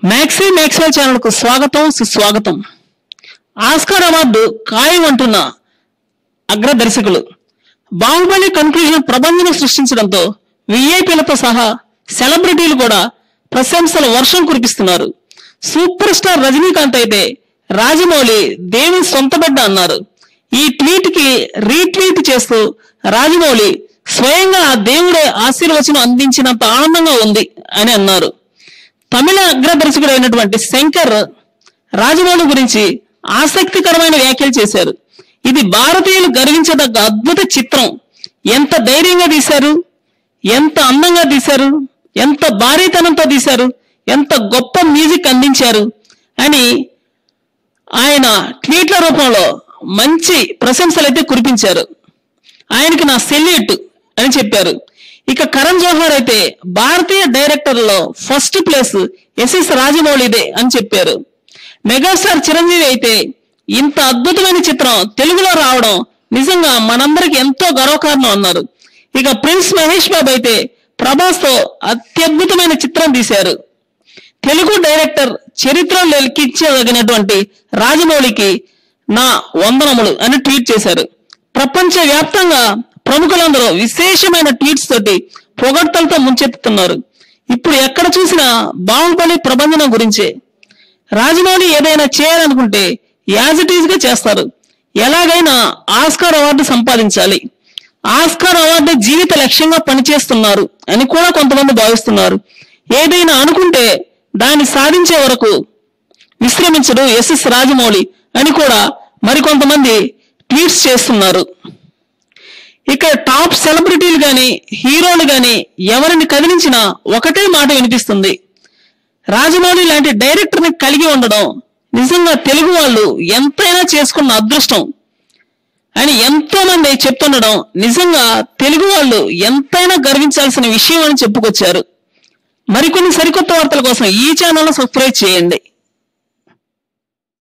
Maxwell channel को स्वागतम सुस्वागतम। ఆస్కార్ అవార్డు ఖాయం అంటున్న అగ్ర దర్శకులు బాహుబలి కన్క్లూజన్ ప్రబంధన సృష్టించడంతో విఐపీలతో సహా సెలబ్రిటీలు కూడా ప్రశంసల వర్షం కురిపిస్తున్నారు. సూపర్ స్టార్ రజనీకాంత్ అయితే రాజమౌళి దేవుని సొంత బిడ్డ అన్నారు. ఈ ట్వీట్ కి రీట్వీట్ చేస్తూ రాజమౌళి స్వయంగా ఆ దేవుడే ఆశీర్వచనం అందించినంత ఆనందంగా ఉంది అని అన్నారు. తమిళ అగ్ర దర్శకుడు అయినటువంటి శంకర్ రాజమౌళి గురించి ఆసక్తికరమైన వ్యాఖ్యలు చేశారు. ఇది భారతీయులు గర్వించదగ్గ అద్భుత చిత్రం, ఎంత ధైర్యంగా తీశారు, ఎంత అందంగా తీశారు, ఎంత భారీతనంతో తీశారు, ఎంత గొప్ప మ్యూజిక్ అందించారు అని ఆయన ట్వీట్ల రూపంలో మంచి ప్రశంసలు అయితే కురిపించారు. ఆయనకి నా సెల్యూట్ అని చెప్పారు. ఇక కరణ్ జోహార్ అయితే భారతీయ డైరెక్టర్లో ఫస్ట్ ప్లేస్ ఎస్ఎస్ రాజమౌళిదే అని చెప్పారు. మెగాస్టార్ చిరంజీవి అయితే ఇంత అద్భుతమైన చిత్రం తెలుగులో రావడం నిజంగా మనందరికి ఎంతో గర్వకారణం అన్నారు. ఇక ప్రిన్స్ మహేష్ బాబు అయితే ప్రభాస్ తో అత్యద్భుతమైన చిత్రం తీశారు. తెలుగు డైరెక్టర్ చరిత్రలో లిఖించదగినటువంటి రాజమౌళికి నా వందనములు అని ట్వీట్ చేశారు. ప్రపంచ వ్యాప్తంగా ప్రముఖులందరూ విశేషమైన ట్వీట్స్ తోటి పొగడ్తలతో ముంచెత్తుతున్నారు. ఇప్పుడు ఎక్కడ చూసినా బాహుబలి ప్రబంధనం గురించే. రాజమౌళి ఏదైనా చేయాలనుకుంటే యాజ్ ఇట్ ఈజ్ గా చేస్తారు. ఎలాగైనా ఆస్కార్ అవార్డు సంపాదించాలి, ఆస్కార్ అవార్డు జీవిత లక్ష్యంగా పనిచేస్తున్నారు అని కూడా కొంతమంది భావిస్తున్నారు. ఏదైనా అనుకుంటే దాన్ని సాధించే వరకు విశ్రమించడు ఎస్ఎస్ రాజమౌళి అని కూడా మరికొంతమంది ట్వీట్స్ చేస్తున్నారు. ఇక టాప్ సెలబ్రిటీలు గాని హీరోలు గాని ఎవరిని కదిలించినా ఒకటే మాట వినిపిస్తుంది, రాజమౌళి లాంటి డైరెక్టర్ ని కలిగి ఉండడం నిజంగా తెలుగు వాళ్ళు ఎంతైనా చేసుకున్న అదృష్టం అని ఎంతో మంది చెప్తుండడం నిజంగా తెలుగు వాళ్ళు ఎంతైనా గర్వించాల్సిన విషయం అని చెప్పుకొచ్చారు. మరికొన్ని సరికొత్త వార్తల కోసం ఈ ఛానల్ సబ్స్క్రైబ్ చేయండి.